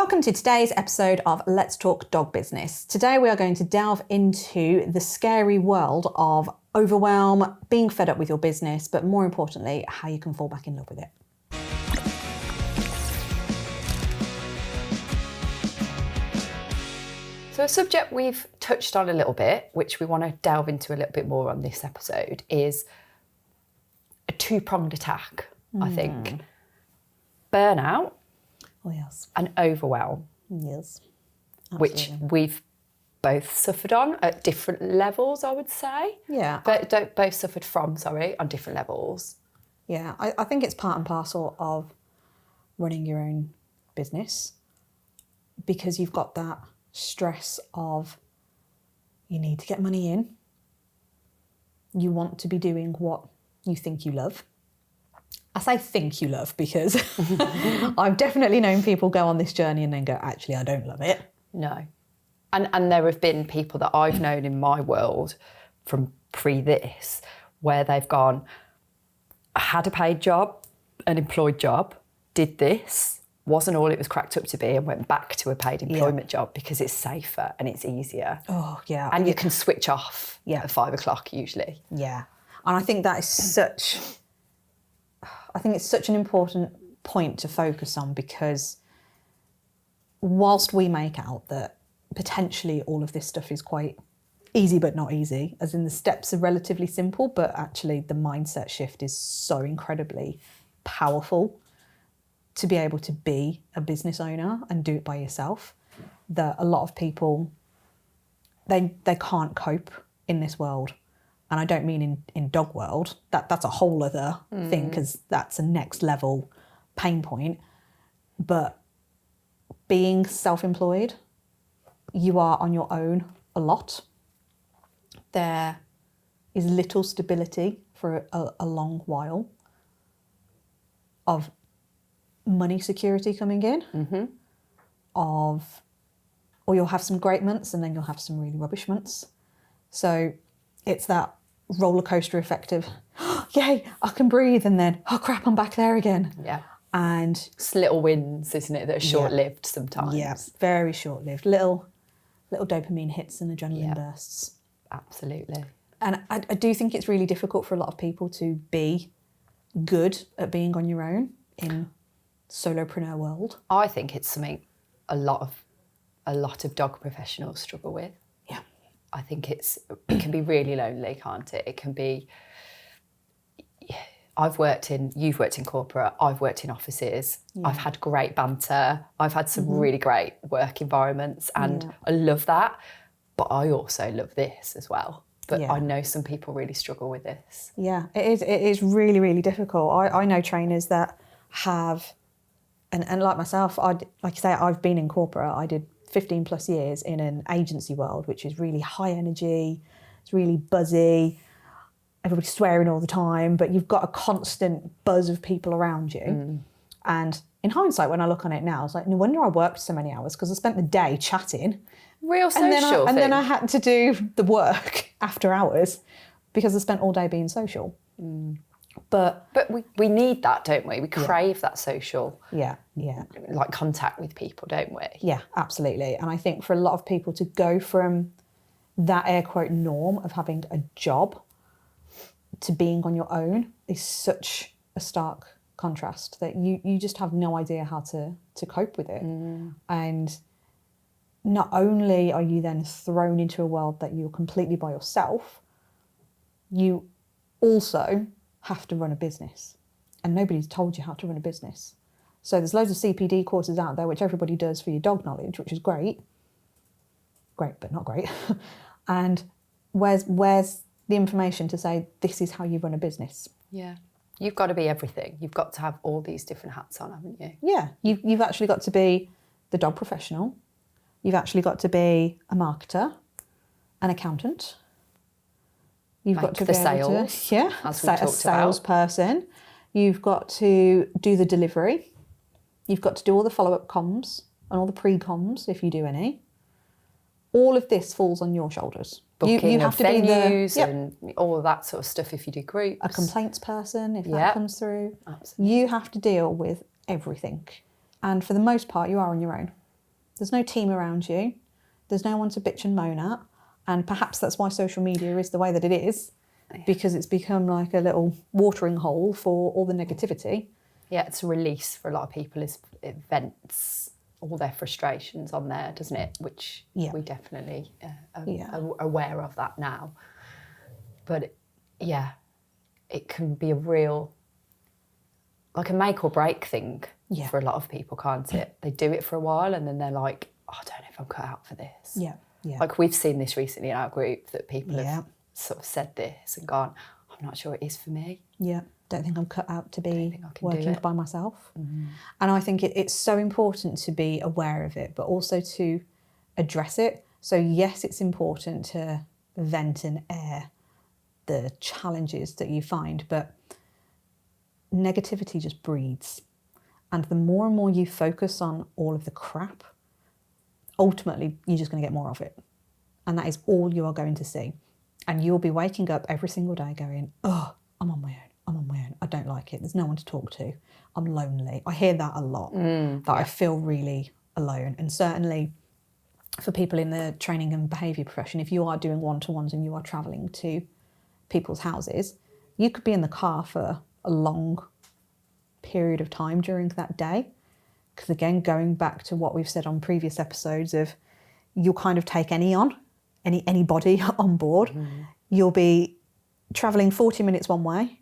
Welcome to today's episode of Let's Talk Dog Business. Today we are going to delve into the scary world of overwhelm, being fed up with your business, but more importantly, how you can fall back in love with it. So a subject we've touched on a little bit, which we want to delve into a little bit more on this episode, is a two-pronged attack, I think. Burnout. Oh, yes. And overwhelm. Yes. Absolutely. Which we've both suffered on at different levels, I would say. Yeah. But both suffered from, on different levels. Yeah, I think it's part and parcel of running your own business because you've got that stress of you need to get money in. You want to be doing what you think you love. I say think you love because I've definitely known people go on this journey and then go, actually, I don't love it. No. And there have been people that I've known in my world from pre this, where they've gone, I had a paid job, an employed job, did this, wasn't all it was cracked up to be, and went back to a paid employment job because it's safer and it's easier. Oh, yeah. And you can switch off at 5 o'clock usually. Yeah. And I think that is such an important point to focus on because whilst we make out that potentially all of this stuff is quite easy but not easy, as in the steps are relatively simple, but actually the mindset shift is so incredibly powerful to be able to be a business owner and do it by yourself, that a lot of people, they can't cope in this world. And I don't mean in dog world, that's a whole other thing because that's a next level pain point. But being self-employed, you are on your own a lot. There is little stability for a long while of money security coming in, or you'll have some great months and then you'll have some really rubbish months. So it's that roller coaster effect of, yay, I can breathe, and then, oh crap, I'm back there again. Yeah. And it's little wins, isn't it, that are short-lived sometimes. Yeah, very short-lived. Little dopamine hits and adrenaline bursts. Absolutely. And I do think it's really difficult for a lot of people to be good at being on your own in solopreneur world. I think it's something a lot of dog professionals struggle with. Yeah. I think it can be really lonely, can't it? It can be. You've worked in corporate, I've worked in offices, I've had great banter, I've had some really great work environments, and I love that. But I also love this as well. But I know some people really struggle with this. Yeah, it is really, really difficult. I know trainers that have, and like myself, like I say, I've been in corporate. I did 15 plus years in an agency world, which is really high energy, it's really buzzy, everybody's swearing all the time, but you've got a constant buzz of people around you. And in hindsight, when I look on it now, it's like, no wonder I worked so many hours because I spent the day chatting. Real social and then I had to do the work after hours because I spent all day being social. But we need that, don't we? We crave that social like contact with people, don't we? Yeah, absolutely. And I think for a lot of people to go from that air quote norm of having a job to being on your own is such a stark contrast that you just have no idea how to cope with it. And not only are you then thrown into a world that you're completely by yourself, you also have to run a business. And nobody's told you how to run a business. So there's loads of CPD courses out there, which everybody does for your dog knowledge, which is great. Great, but not great. And where's the information to say this is how you run a business? Yeah. You've got to be everything. You've got to have all these different hats on, haven't you? Yeah. You've actually got to be the dog professional. You've actually got to be a marketer, an accountant. You've got to the be sales, a salesperson. You've got to do the delivery. You've got to do all the follow-up comms and all the pre-comms if you do any. All of this falls on your shoulders. Booking you have to venues and all of that sort of stuff if you do groups. A complaints person if that comes through. Absolutely. You have to deal with everything. And for the most part, you are on your own. There's no team around you. There's no one to bitch and moan at. And perhaps that's why social media is the way that it is, because it's become like a little watering hole for all the negativity. Yeah, it's a release for a lot of people. It vents all their frustrations on there, doesn't it? Which we definitely are aware of that now. But it can be a real, like a make or break thing for a lot of people, can't it? They do it for a while and then they're like, oh, I don't know if I'm cut out for this. Yeah. Yeah. Like we've seen this recently in our group that people have sort of said this and gone, I'm not sure it is for me. Yeah. Don't think I'm cut out to be working by myself. And I think it's so important to be aware of it, but also to address it. So yes, it's important to vent and air the challenges that you find, but negativity just breeds. And the more and more you focus on all of the crap, ultimately you're just going to get more of it. And that is all you are going to see. And you'll be waking up every single day going, oh, I'm on my own. I'm on my own. I don't like it. There's no one to talk to. I'm lonely. I hear that a lot, I feel really alone. And certainly for people in the training and behaviour profession, if you are doing one-to-ones and you are travelling to people's houses, you could be in the car for a long period of time during that day. Because again, going back to what we've said on previous episodes of you'll kind of take anybody on board. You'll be travelling 40 minutes one way,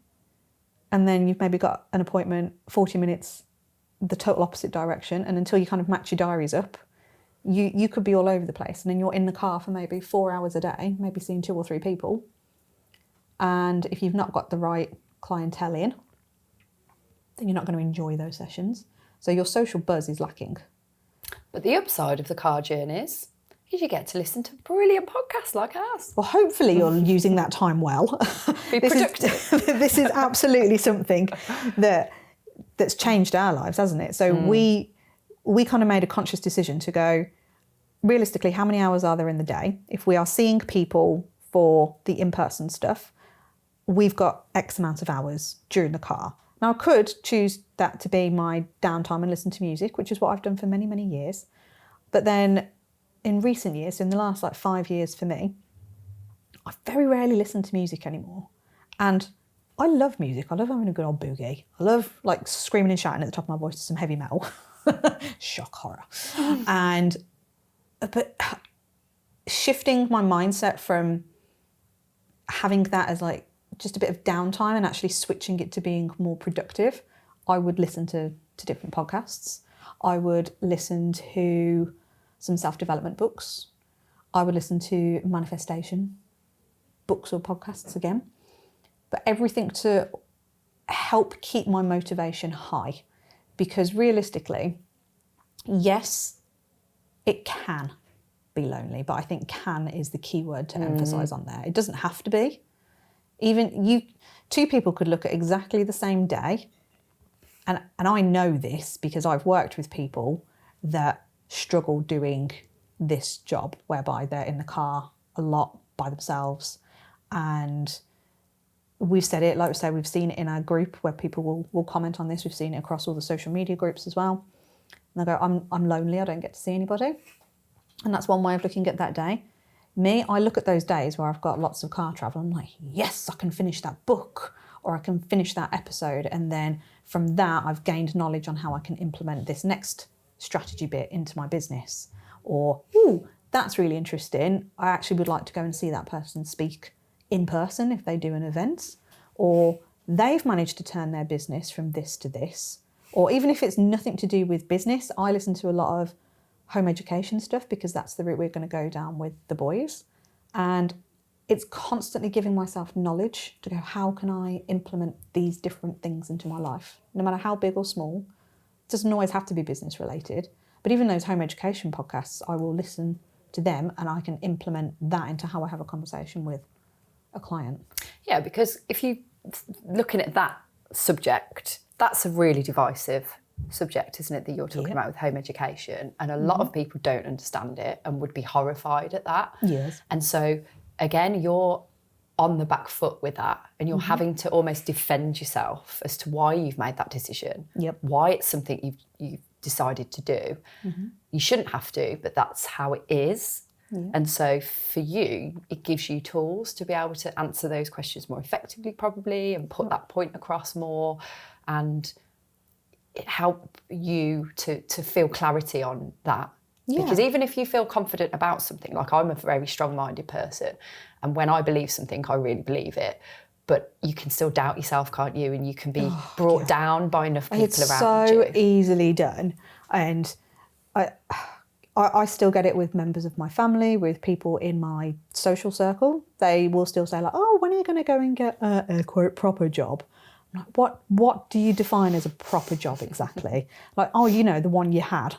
and then you've maybe got an appointment 40 minutes the total opposite direction, and until you kind of match your diaries up, you could be all over the place. And then you're in the car for maybe 4 hours a day, maybe seeing 2 or 3 people. And if you've not got the right clientele in, then you're not going to enjoy those sessions. So your social buzz is lacking. But the upside of the car journeys is you get to listen to brilliant podcasts like ours. Well, hopefully you're using that time well. Be productive. This is absolutely something that's changed our lives, hasn't it? So we kind of made a conscious decision to go, realistically, how many hours are there in the day? If we are seeing people for the in-person stuff, we've got X amount of hours during the car. Now, I could choose that to be my downtime and listen to music, which is what I've done for many, many years. But then in recent years, in the last 5 years for me, I very rarely listen to music anymore. And I love music. I love having a good old boogie. I love screaming and shouting at the top of my voice to some heavy metal. Shock horror. But shifting my mindset from having that as just a bit of downtime and actually switching it to being more productive, I would listen to different podcasts. I would listen to some self-development books. I would listen to manifestation books or podcasts again. But everything to help keep my motivation high. Because realistically, yes, it can be lonely, but I think can is the key word to emphasise on there. It doesn't have to be. Even 2 people could look at exactly the same day, and I know this because I've worked with people that struggle doing this job, whereby they're in the car a lot by themselves. And we've said it, like we say, we've seen it in our group where people will comment on this. We've seen it across all the social media groups as well. And they go, I'm lonely, I don't get to see anybody. And that's one way of looking at that day. Me, I look at those days where I've got lots of car travel. I'm like, yes, I can finish that book or I can finish that episode. And then from that, I've gained knowledge on how I can implement this next strategy bit into my business. Or, ooh, that's really interesting. I actually would like to go and see that person speak in person if they do an event. Or they've managed to turn their business from this to this. Or even if it's nothing to do with business, I listen to a lot of home education stuff because that's the route we're going to go down with the boys. And it's constantly giving myself knowledge to go, how can I implement these different things into my life? No matter how big or small. It doesn't always have to be business related. But even those home education podcasts, I will listen to them and I can implement that into how I have a conversation with a client. Yeah, because if you looking at that subject, that's a really divisive subject, isn't it, that you're talking about with home education, and a lot of people don't understand it and would be horrified at that. Yes. And so again, you're on the back foot with that, and you're having to almost defend yourself as to why you've made that decision, why it's something you've decided to do. You shouldn't have to, but that's how it is. And so for you, it gives you tools to be able to answer those questions more effectively, probably, and put that point across more, and it help you to feel clarity on that. Because even if you feel confident about something, like I'm a very strong-minded person, and when I believe something, I really believe it. But you can still doubt yourself, can't you? And you can be brought down by enough people it's around you. It's so easily done. And I still get it with members of my family, with people in my social circle. They will still say like, oh, when are you going to go and get a quote proper job? I'm like, what do you define as a proper job exactly? Like, oh, the one you had.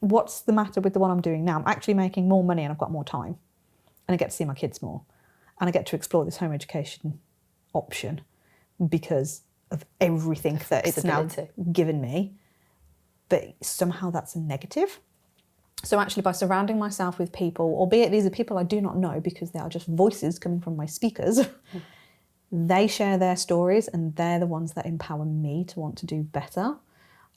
What's the matter with the one I'm doing now? I'm actually making more money and I've got more time. And I get to see my kids more. And I get to explore this home education option because of everything that it's now given me. But somehow that's a negative. So actually by surrounding myself with people, albeit these are people I do not know because they are just voices coming from my speakers, they share their stories and they're the ones that empower me to want to do better.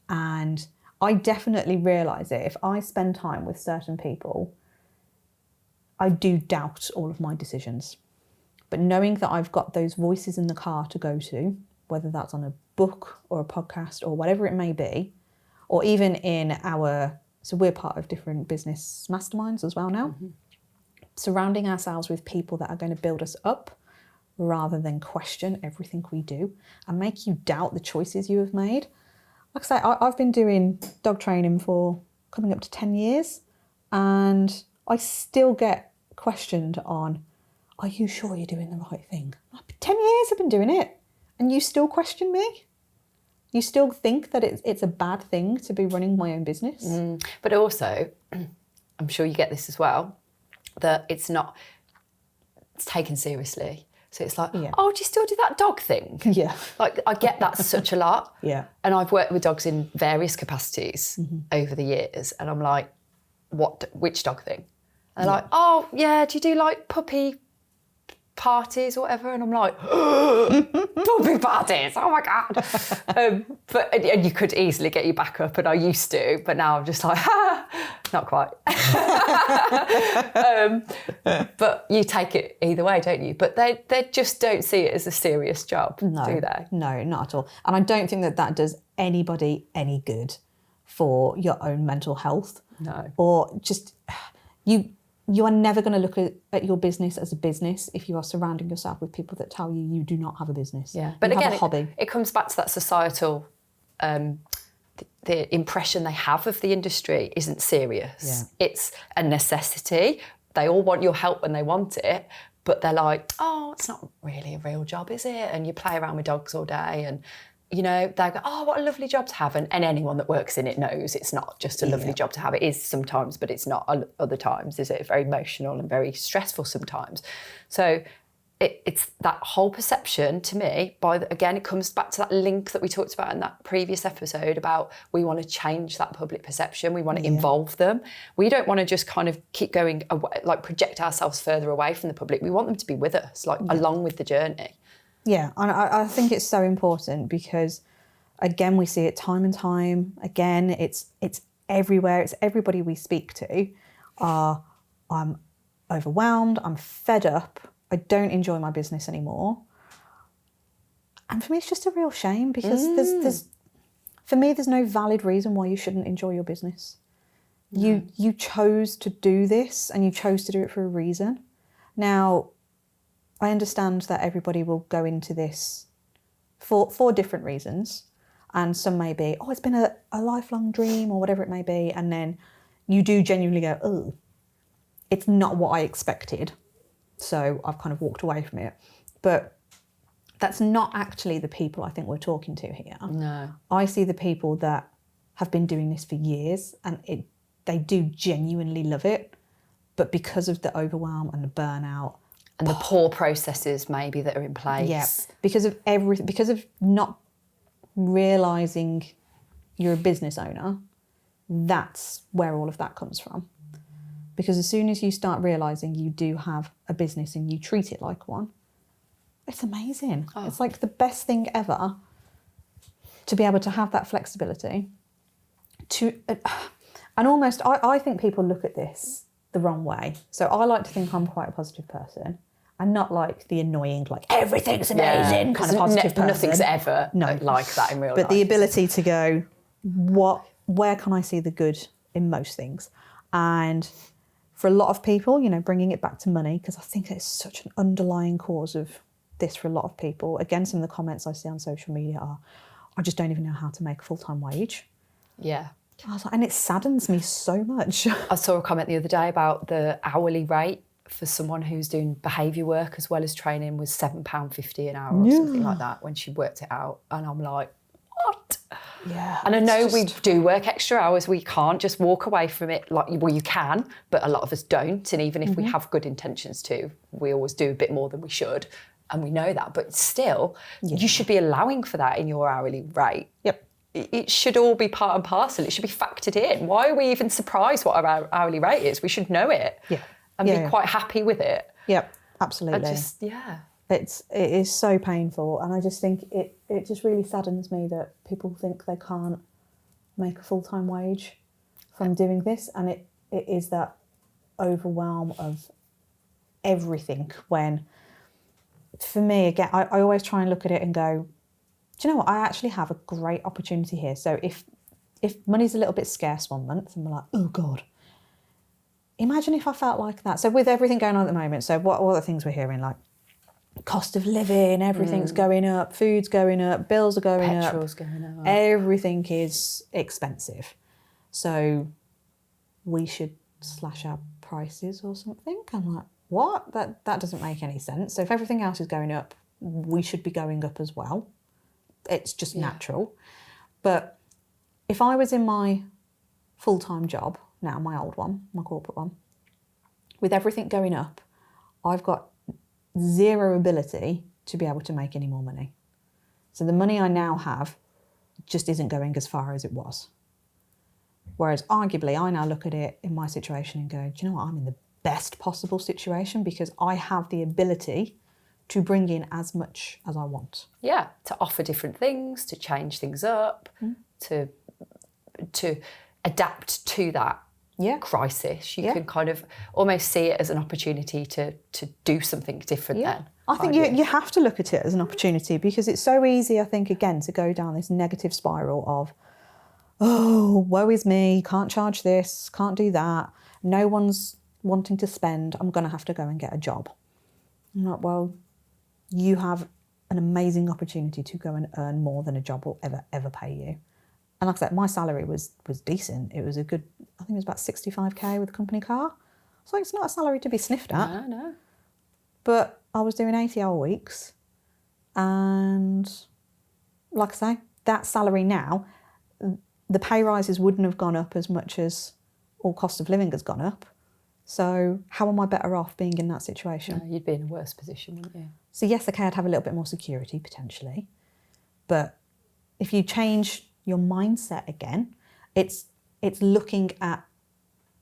And I definitely realise it. If I spend time with certain people, I do doubt all of my decisions. But knowing that I've got those voices in the car to go to, whether that's on a book or a podcast or whatever it may be, or even in so we're part of different business masterminds as well now, surrounding ourselves with people that are going to build us up rather than question everything we do and make you doubt the choices you have made. Like I say, I've been doing dog training for coming up to 10 years and I still get questioned on, are you sure you're doing the right thing? Like, 10 years I've been doing it and you still question me? You still think that it's a bad thing to be running my own business? But also, I'm sure you get this as well, that it's taken seriously. So it's like, oh, do you still do that dog thing? Yeah. Like, I get that such a lot. Yeah. And I've worked with dogs in various capacities over the years. And I'm like, which dog thing? And they're like, oh, yeah, do you do like puppy parties or whatever? And I'm like, puppy parties, oh my God. And you could easily get your back up, and I used to, but now I'm just like, not quite. But you take it either way, don't you? But they just don't see it as a serious job, do they? No, not at all. And I don't think that does anybody any good for your own mental health. No. Or just, you are never going to look at your business as a business if you are surrounding yourself with people that tell you do not have a business. Yeah, but you again, have a hobby. It comes back to that societal, the impression they have of the industry isn't serious. Yeah. It's a necessity. They all want your help when they want it, but they're like, oh, it's not really a real job, is it? And you play around with dogs all day and, they go, oh, what a lovely job to have. And anyone that works in it knows it's not just a lovely job to have. It is sometimes, but it's not other times, is it? Very emotional and very stressful sometimes. So it's that whole perception to me, again, it comes back to that link that we talked about in that previous episode about we want to change that public perception. We want to involve them. We don't want to just kind of keep going away, like project ourselves further away from the public. We want them to be with us, along with the journey. Yeah, and I think it's so important because, again, we see it time and time. Again, it's everywhere. It's everybody we speak to. I'm overwhelmed. I'm fed up. I don't enjoy my business anymore. And for me, it's just a real shame because there's no valid reason why you shouldn't enjoy your business. No. You chose to do this and you chose to do it for a reason. Now, I understand that everybody will go into this for different reasons. And some may be, oh, it's been a lifelong dream or whatever it may be. And then you do genuinely go, oh, it's not what I expected. So I've kind of walked away from it. But that's not actually the people I think we're talking to here. No. I see the people that have been doing this for years and they do genuinely love it. But because of the overwhelm and the burnout, and the poor processes maybe that are in place. Yeah, because of not realising you're a business owner, that's where all of that comes from. Because as soon as you start realising you do have a business and you treat it like one, it's amazing. Oh. It's like the best thing ever to be able to have that flexibility, and almost, I think people look at this the wrong way. So I like to think I'm quite a positive person, and not like the annoying, like everything's amazing kind of positive person. Nothing's ever like that in real life. But the ability to go, where can I see the good in most things? And for a lot of people, you know, bringing it back to money, because I think it's such an underlying cause of this for a lot of people. Again, some of the comments I see on social media are, I just don't even know how to make a full-time wage. Yeah. I was like, and it saddens me so much. I saw a comment the other day about the hourly rate for someone who's doing behaviour work as well as training was £7.50 an hour or something like that when she worked it out. And I'm like, what? Yeah. And I know we do work extra hours. We can't just walk away from it. Like, well, you can, but a lot of us don't. And even if we have good intentions to, we always do a bit more than we should. And we know that. But still, you should be allowing for that in your hourly rate. Yep. It should all be part and parcel. It should be factored in. Why are we even surprised what our hourly rate is? We should know it and be quite happy with it. Yep, absolutely. It is so painful, and I just think it just really saddens me that people think they can't make a full-time wage from doing this, and it is that overwhelm of everything. When, for me, again, I always try and look at it and go, do you know what? I actually have a great opportunity here. So if money's a little bit scarce one month and we're like, oh God, imagine if I felt like that. So with everything going on at the moment, so what are the things we're hearing? Like cost of living, everything's going up, food's going up, bills are going up. Petrol's going up. Everything is expensive. So we should slash our prices or something. I'm like, what? That doesn't make any sense. So if everything else is going up, we should be going up as well. It's just natural. But if I was in my full-time job, now my old one, my corporate one, with everything going up, I've got zero ability to be able to make any more money. So the money I now have just isn't going as far as it was. Whereas arguably, I now look at it in my situation and go, do you know what? I'm in the best possible situation because I have the ability to bring in as much as I want. Yeah, to offer different things, to change things up, to adapt to that crisis. You can kind of almost see it as an opportunity to do something different then. I think you have to look at it as an opportunity, because it's so easy, I think, again, to go down this negative spiral of, oh, woe is me, can't charge this, can't do that, no one's wanting to spend, I'm going to have to go and get a job. I'm like, well, you have an amazing opportunity to go and earn more than a job will ever pay you. And like I said, my salary was decent. It was a good, I think it was about 65k with a company car. So it's not a salary to be sniffed at. No. But I was doing 80-hour weeks. And like I say, that salary now, the pay rises wouldn't have gone up as much as all cost of living has gone up. So how am I better off being in that situation? No, you'd be in a worse position, wouldn't you? So yes, okay, I'd have a little bit more security potentially. But if you change your mindset again, it's looking at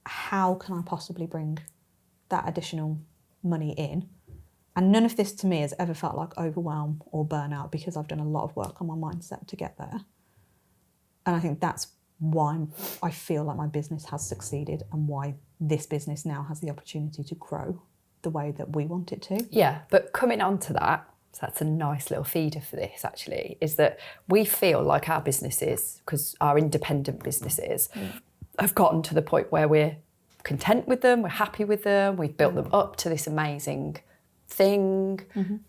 how can I possibly bring that additional money in. And none of this to me has ever felt like overwhelm or burnout, because I've done a lot of work on my mindset to get there. And I think that's why I feel like my business has succeeded, and why this business now has the opportunity to grow the way that we want it to. Yeah, but coming on to that, so that's a nice little feeder for this actually, is that we feel like our businesses, because our independent businesses have gotten to the point where we're content with them, we're happy with them, we've built them up to this amazing thing,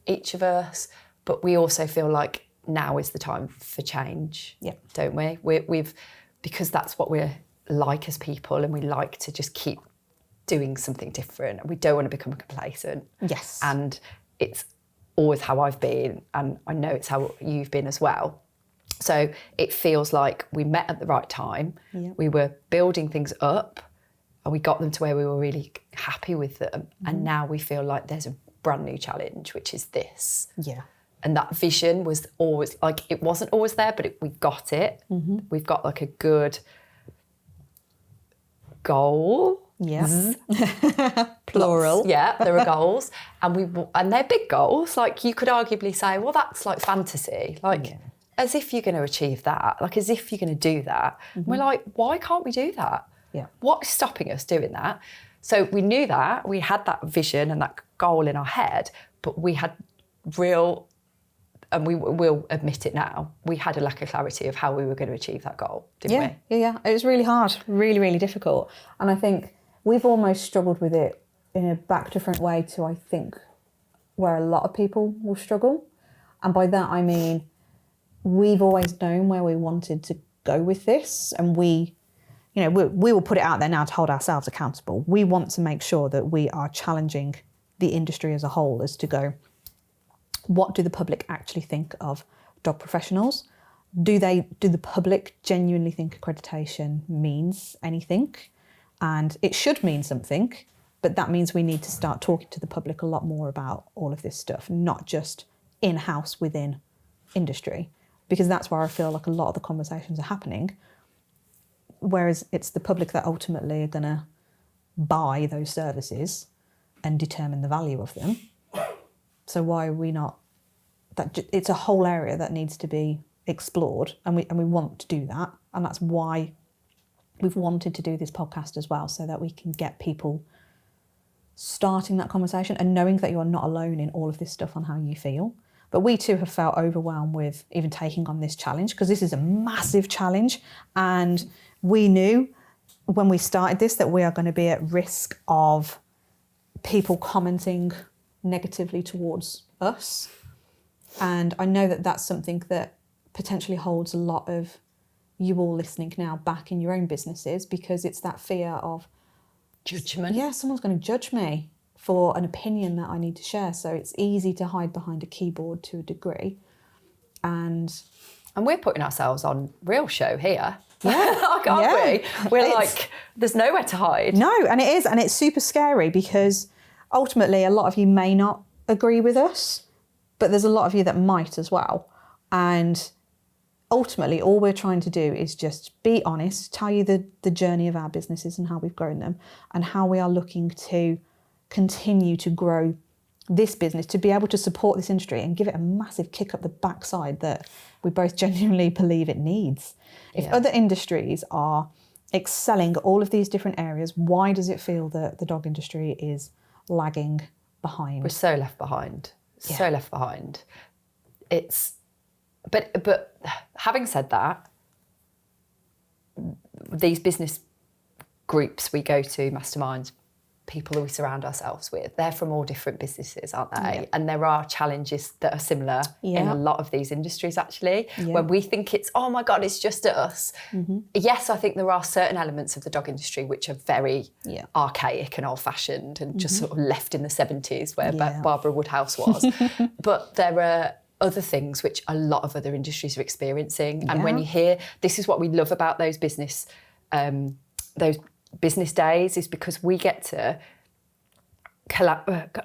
each of us, but we also feel like now is the time for change, don't we? We've because that's what we're like as people, and we like to just keep doing something different. We don't want to become complacent. Yes. And it's always how I've been, and I know it's how you've been as well. So it feels like we met at the right time. Yep. We were building things up, and we got them to where we were really happy with them. And now we feel like there's a brand new challenge, which is this. Yeah. And that vision was always, like, it wasn't always there, but we got it. We've got like a good goal. Yeah. Plural. Yeah, there are goals. And they're big goals. Like, you could arguably say, well, that's like fantasy. Like, as if you're going to achieve that, like as if you're going to do that. And we're like, why can't we do that? Yeah. What's stopping us doing that? So we knew that, we had that vision and that goal in our head, but we had real, and we will admit it now, we had a lack of clarity of how we were going to achieve that goal, didn't we? Yeah. It was really hard, really, really difficult. And I think we've almost struggled with it in a back different way to, I think, where a lot of people will struggle. And by that, I mean, we've always known where we wanted to go with this, and we will put it out there now to hold ourselves accountable. We want to make sure that we are challenging the industry as a whole as to go, what do the public actually think of dog professionals? Do the public genuinely think accreditation means anything? And it should mean something, but that means we need to start talking to the public a lot more about all of this stuff, not just in-house within industry, because that's where I feel like a lot of the conversations are happening. Whereas it's the public that ultimately are going to buy those services and determine the value of them. So why are we not? It's a whole area that needs to be explored, and we want to do that, and that's why we've wanted to do this podcast as well, so that we can get people starting that conversation and knowing that you are not alone in all of this stuff on how you feel. But we too have felt overwhelmed with even taking on this challenge, because this is a massive challenge, and we knew when we started this that we are going to be at risk of people commenting negatively towards us. And I know that that's something that potentially holds a lot of you all listening now back in your own businesses, because it's that fear of judgment. Yeah, someone's going to judge me for an opinion that I need to share. So it's easy to hide behind a keyboard to a degree. And we're putting ourselves on real show here. Yeah. Aren't we? We're like, there's nowhere to hide. No, and it is. And it's super scary, because ultimately a lot of you may not agree with us, but there's a lot of you that might as well. And ultimately all we're trying to do is just be honest, tell you the journey of our businesses and how we've grown them, and how we are looking to continue to grow this business, to be able to support this industry and give it a massive kick up the backside that we both genuinely believe it needs. If other industries are excelling all of these different areas, why does it feel that the dog industry is lagging behind? We're so left behind. So left behind. But having said that, these business groups we go to, masterminds, people that we surround ourselves with, they're from all different businesses, aren't they? Yeah. And there are challenges that are similar in a lot of these industries, actually, where we think it's, oh my God, it's just us. Mm-hmm. Yes, I think there are certain elements of the dog industry which are very archaic and old-fashioned and just sort of left in the 70s where Barbara Woodhouse was. But there are other things which a lot of other industries are experiencing. And when you hear, this is what we love about those business days, is because we get to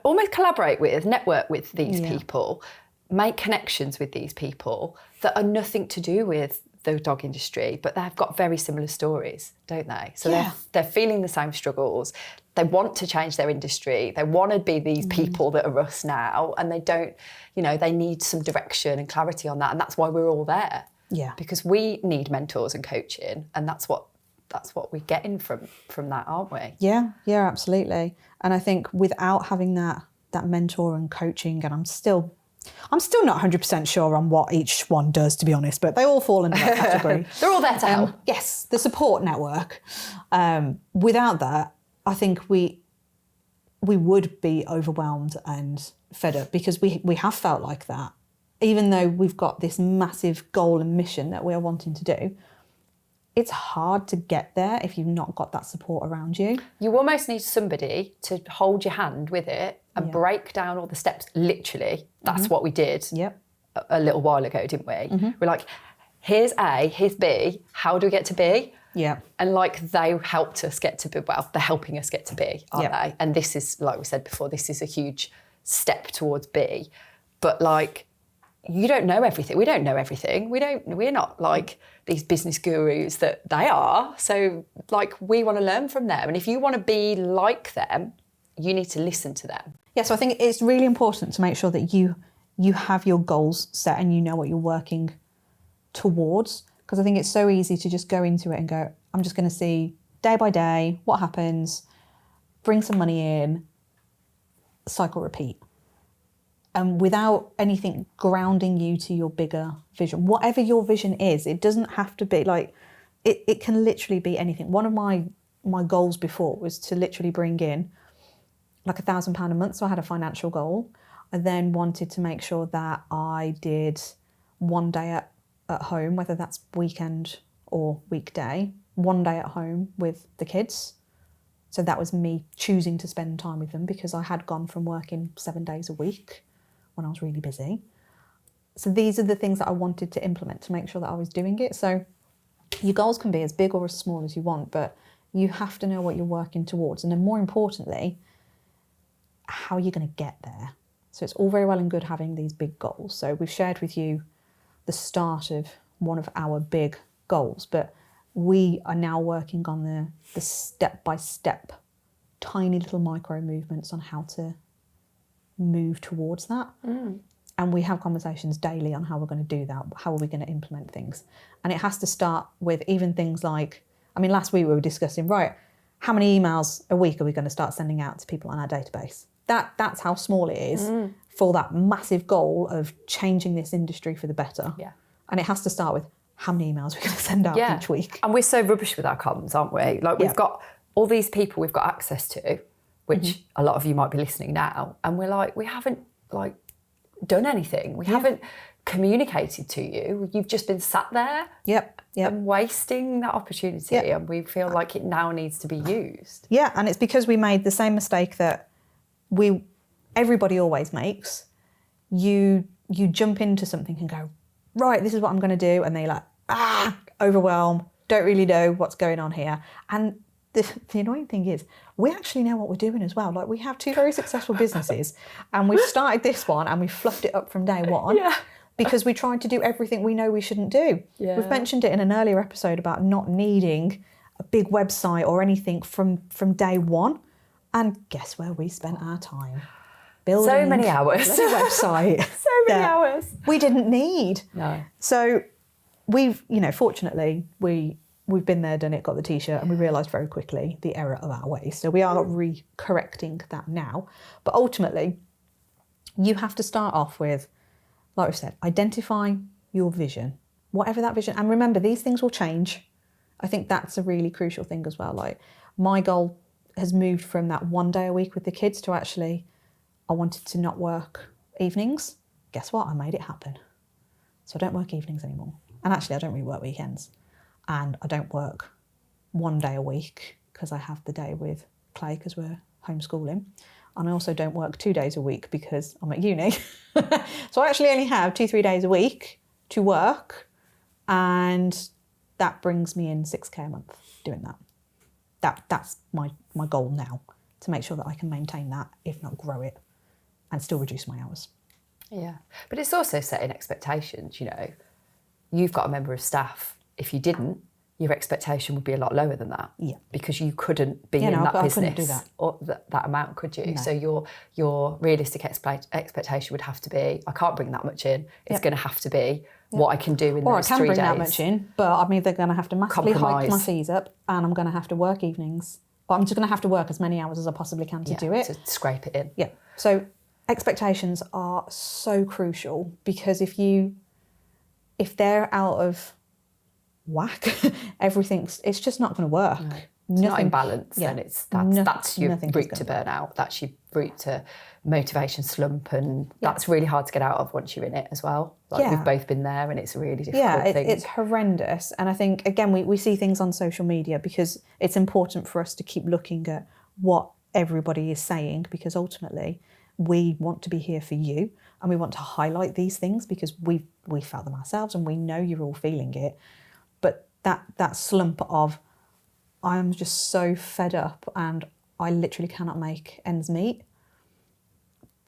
almost collaborate with, network with these people, make connections with these people that are nothing to do with the dog industry, but they've got very similar stories, don't they? So they're feeling the same struggles. They want to change their industry. They want to be these people that are us now, and they don't, they need some direction and clarity on that. And that's why we're all there. Yeah. Because we need mentors and coaching, and that's what we're getting from that, aren't we? Yeah, absolutely. And I think without having that mentor and coaching, and I'm still not 100% sure on what each one does, to be honest, but they all fall into that category. They're all there to help. Yes, the support network. Without that, I think we would be overwhelmed and fed up, because we have felt like that. Even though we've got this massive goal and mission that we are wanting to do, it's hard to get there if you've not got that support around you. You almost need somebody to hold your hand with it and break down all the steps. Literally, that's what we did a little while ago, didn't we? Mm-hmm. We're like, here's A, here's B, how do we get to B? Yeah. And they helped us get to B. Well, they're helping us get to B, aren't they? And this is, like we said before, this is a huge step towards B. But you don't know everything. We don't know everything. We're not like these business gurus that they are. So we want to learn from them. And if you want to be like them, you need to listen to them. Yeah, so I think it's really important to make sure that you have your goals set and you know what you're working towards, because I think it's so easy to just go into it and go, I'm just going to see day by day what happens, bring some money in, cycle repeat. And without anything grounding you to your bigger vision, whatever your vision is, it doesn't have to be like, it can literally be anything. One of my goals before was to literally bring in like £1,000 a month. So I had a financial goal. I then wanted to make sure that I did one day at home, whether that's weekend or weekday, one day at home with the kids. So that was me choosing to spend time with them, because I had gone from working 7 days a week when I was really busy. So these are the things that I wanted to implement to make sure that I was doing it. So your goals can be as big or as small as you want, but you have to know what you're working towards. And then more importantly, how you're going to get there. So it's all very well and good having these big goals. So we've shared with you the start of one of our big goals, but we are now working on the step-by-step, tiny little micro movements on how to move towards that. And we have conversations daily on how we're going to do that, how are we going to implement things. And it has to start with even things like, I mean, last week we were discussing, right, how many emails a week are we going to start sending out to people on our database? That's how small it is for that massive goal of changing this industry for the better. Yeah. And it has to start with how many emails we're going to send out each week. And we're so rubbish with our comms, aren't we? Like we've got all these people we've got access to, which a lot of you might be listening now, and we're like, we haven't like done anything. We haven't communicated to you. You've just been sat there and wasting that opportunity, and we feel like it now needs to be used. Yeah, and it's because we made the same mistake that everybody always makes. You jump into something and go, right, this is what I'm going to do, and they're like, overwhelm, don't really know what's going on here. And the annoying thing is, we actually know what we're doing as well. Like, we have 2 very successful businesses, and we've started this one and we fluffed it up from day one because we tried to do everything we know we shouldn't do. Yeah. We've mentioned it in an earlier episode about not needing a big website or anything from day one. And guess where we spent our time? Building so many hours. A website. So many hours. We didn't need. No. So we've, fortunately, we've been there, done it, got the T-shirt, and we realised very quickly the error of our ways. So we are correcting that now. But ultimately, you have to start off with, like we said, identify your vision, whatever that vision. And remember, these things will change. I think that's a really crucial thing as well. Like, my goal has moved from that 1 day a week with the kids to actually, I wanted to not work evenings. Guess what? I made it happen. So I don't work evenings anymore. And actually, I don't really work weekends. And I don't work 1 day a week because I have the day with Clay because we're homeschooling. And I also don't work 2 days a week because I'm at uni. So I actually only have 2-3 days a week to work. And that brings me in 6K a month doing that. That's my goal now, to make sure that I can maintain that, if not grow it, and still reduce my hours. Yeah. But it's also setting expectations, You've got a member of staff. If you didn't, your expectation would be a lot lower than that. Yeah. Because you couldn't be in that business. I couldn't do that. Or that amount, could you? No. So your realistic expectation would have to be, I can't bring that much in. It's going to have to be what I can do in those 3 days. Or I can bring that much in, but I'm either going to have to massively hike my fees up, and I'm going to have to work evenings. Or I'm just going to have to work as many hours as I possibly can to do it. To scrape it in. Yeah. So expectations are so crucial, because if they're out of whack, it's just not going to work. No. It's not in balance, and that's your route to burnout. That's your route to motivation slump, and that's really hard to get out of once you're in it as well. We've both been there, and it's a really difficult thing. It's horrendous. And I think, again, we see things on social media because it's important for us to keep looking at what everybody is saying, because ultimately we want to be here for you, and we want to highlight these things because we felt them ourselves, and we know you're all feeling it. But that slump of, I'm just so fed up and I literally cannot make ends meet,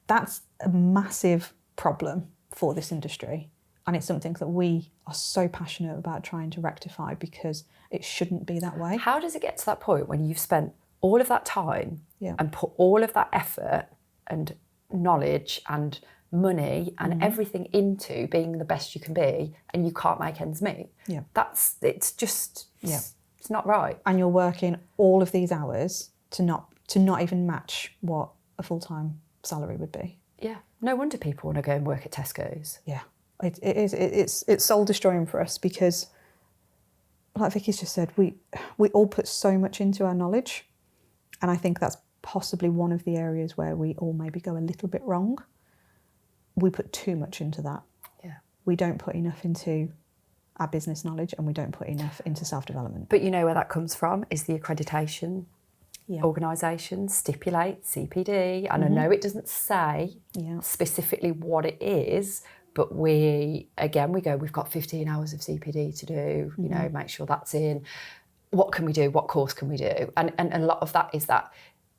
that's a massive problem for this industry. And it's something that we are so passionate about trying to rectify, because it shouldn't be that way. How does it get to that point when you've spent all of that time and put all of that effort and knowledge and money and everything into being the best you can be, and you can't make ends meet. Yeah. It's not right. And you're working all of these hours to not even match what a full-time salary would be. Yeah. No wonder people want to go and work at Tesco's. Yeah. It is. It's soul destroying for us because, like Vicky's just said, we all put so much into our knowledge, and I think that's possibly one of the areas where we all maybe go a little bit wrong. We put too much into that. Yeah. We don't put enough into our business knowledge, and we don't put enough into self-development. But you know where that comes from is the accreditation organisations stipulate CPD, and I know it doesn't say specifically what it is, but we've got 15 hours of CPD to do, you know, make sure that's in. What can we do? What course can we do? And a lot of that is that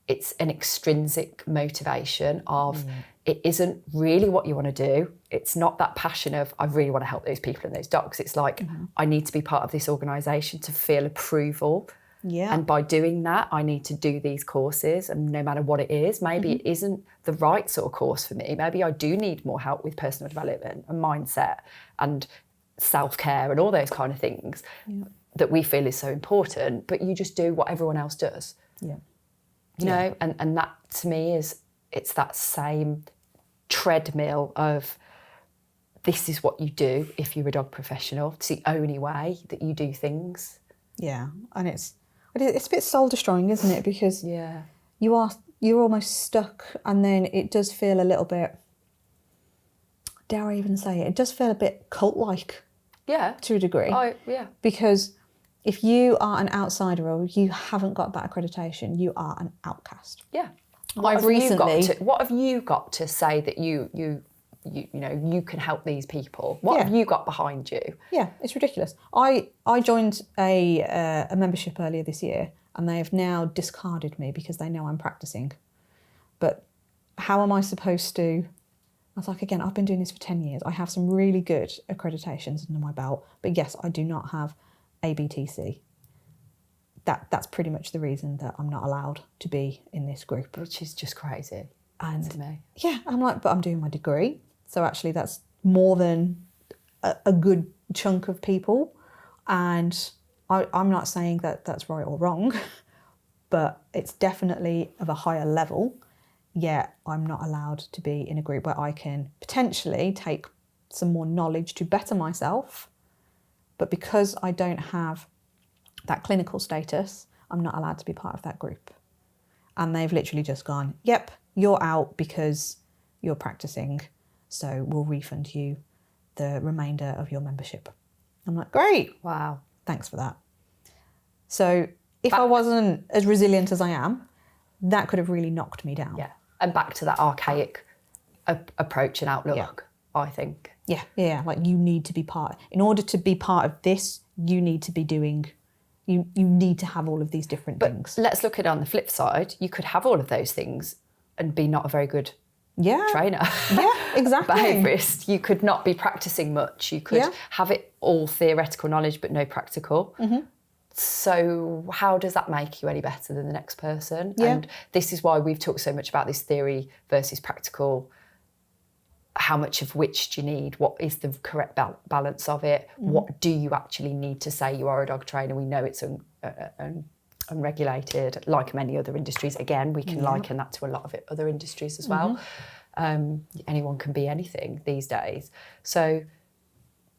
it's an extrinsic motivation of it isn't really what you want to do. It's not that passion of, I really want to help those people and those dogs. It's like, I need to be part of this organisation to feel approval. Yeah. And by doing that, I need to do these courses, and no matter what it is, maybe it isn't the right sort of course for me. Maybe I do need more help with personal development and mindset and self-care and all those kind of things that we feel is so important, but you just do what everyone else does. Yeah. You know, and that to me it's that same treadmill of this is what you do if you're a dog professional. It's the only way that you do things. Yeah, and it's a bit soul destroying, isn't it? Because you're almost stuck, and then it does feel a little bit, dare I even say it does feel a bit cult-like. Yeah. To a degree. Because if you are an outsider or you haven't got that accreditation, you are an outcast. Yeah. What have you got to say that you can help these people? What have you got behind you? Yeah, it's ridiculous. I joined a membership earlier this year, and they have now discarded me because they know I'm practicing. But how am I supposed to? I was like, again, I've been doing this for 10 years. I have some really good accreditations under my belt, but yes, I do not have ABTC. That's pretty much the reason that I'm not allowed to be in this group. Which is just crazy to me. Yeah, I'm like, but I'm doing my degree. So actually that's more than a good chunk of people. And I'm not saying that that's right or wrong, but it's definitely of a higher level. Yet I'm not allowed to be in a group where I can potentially take some more knowledge to better myself. But because I don't have that clinical status, I'm not allowed to be part of that group. And they've literally just gone, yep, you're out because you're practicing, so we'll refund you the remainder of your membership. I'm like, great. Wow. Thanks for that. So if I wasn't as resilient as I am, that could have really knocked me down. Yeah. And back to that archaic approach and outlook, I think. Yeah. Like you need to be part. In order to be part of this, you need to be doing, you need to have all of these different things. Let's look at it on the flip side. You could have all of those things and be not a very good trainer. Yeah, exactly. Behaviourist. You could not be practicing much. You could have it all theoretical knowledge, but no practical. Mm-hmm. So how does that make you any better than the next person? Yeah. And this is why we've talked so much about this theory versus practical. How much of which do you need? What is the correct balance of it? Mm-hmm. What do you actually need to say you are a dog trainer? We know it's unregulated, like many other industries. Again, we can liken that to a lot of other industries as well. Anyone can be anything these days. So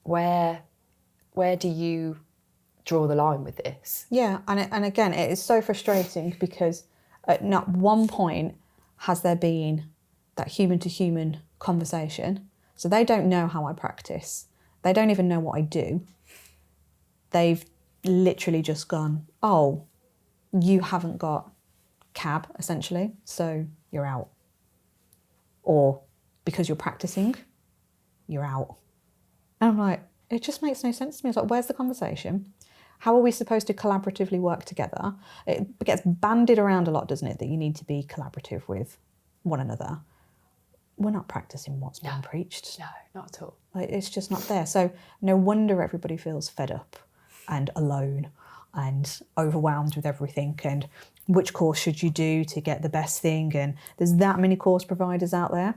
where do you draw the line with this? Yeah, and again, it is so frustrating because at not one point has there been that human-to-human conversation. So they don't know how I practice. They don't even know what I do. They've literally just gone, oh, you haven't got CAB, essentially, so you're out. Or because you're practicing, you're out. And I'm like, it just makes no sense to me. It's like, where's the conversation? How are we supposed to collaboratively work together? It gets bandied around a lot, doesn't it, that you need to be collaborative with one another. We're not practicing what's been preached. No, not at all. Like, it's just not there. So no wonder everybody feels fed up and alone and overwhelmed with everything, and which course should you do to get the best thing, and there's that many course providers out there.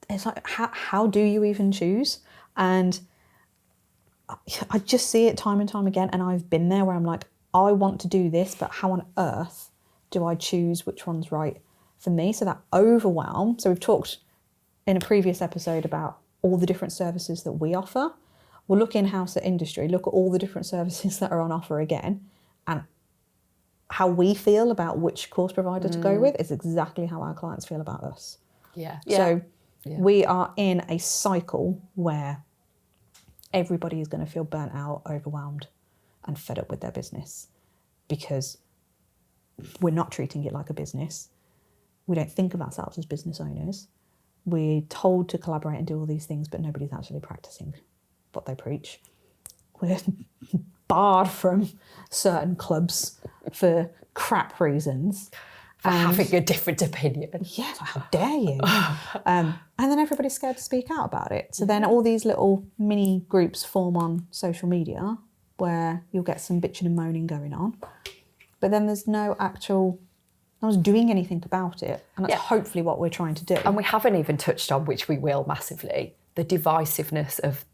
it's like, how do you even choose? And I just see it time and time again, and I've been there where I'm like, I want to do this, but how on earth do I choose which one's right for me? So that overwhelm. So we've talked in a previous episode about all the different services that we offer. Well, look in-house at industry, look at all the different services that are on offer again, and how we feel about which course provider to go with is exactly how our clients feel about us. Yeah. So we are in a cycle where everybody is going to feel burnt out, overwhelmed, and fed up with their business because we're not treating it like a business. We don't think of ourselves as business owners. We're told to collaborate and do all these things, but nobody's actually practicing what they preach. We're barred from certain clubs for crap reasons. For having a different opinion. Yeah, how dare you? And then everybody's scared to speak out about it. So then all these little mini groups form on social media where you'll get some bitching and moaning going on. But then there's no one's doing anything about it. And that's hopefully what we're trying to do. And we haven't even touched on, which we will massively, the divisiveness of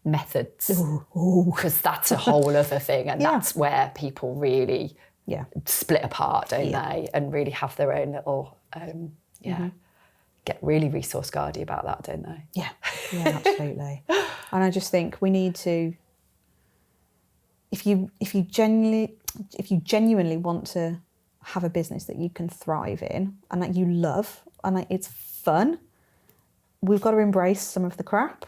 methods. Because that's a whole other thing. And that's where people really split apart, don't they? And really have their own little, get really resource guardy about that, don't they? Yeah, absolutely. And I just think we need to, if you genuinely want to have a business that you can thrive in and that you love and that it's fun, we've got to embrace some of the crap,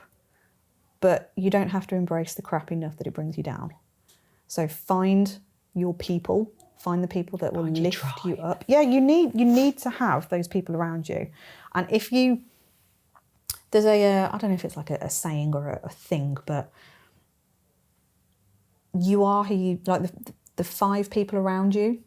but you don't have to embrace the crap enough that it brings you down. So find your people, find the people that will lift you up. Yeah, you need to have those people around you. And if you, there's I don't know if it's like a saying or a thing, but you are who you, like the 5 people around you.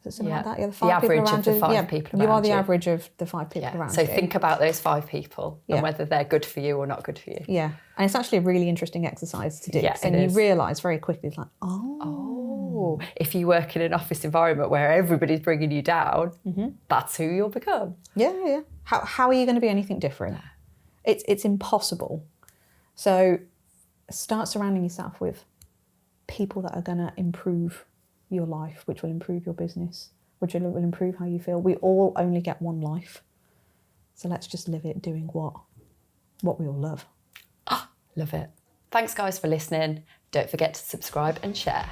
Is it something like that? Yeah, the average of the 5 people around you. You are the average of the 5 people around you. So think about those 5 people and whether they're good for you or not good for you. Yeah, and it's actually a really interesting exercise to do. Yeah, and you realise very quickly, it's like, if you work in an office environment where everybody's bringing you down, that's who you'll become. Yeah. How are you going to be anything different? It's impossible. So start surrounding yourself with people that are going to improve your life, which will improve your business, which will improve how you feel. We all only get one life. So let's just live it doing what we all love. Love it. Thanks guys for listening. Don't forget to subscribe and share.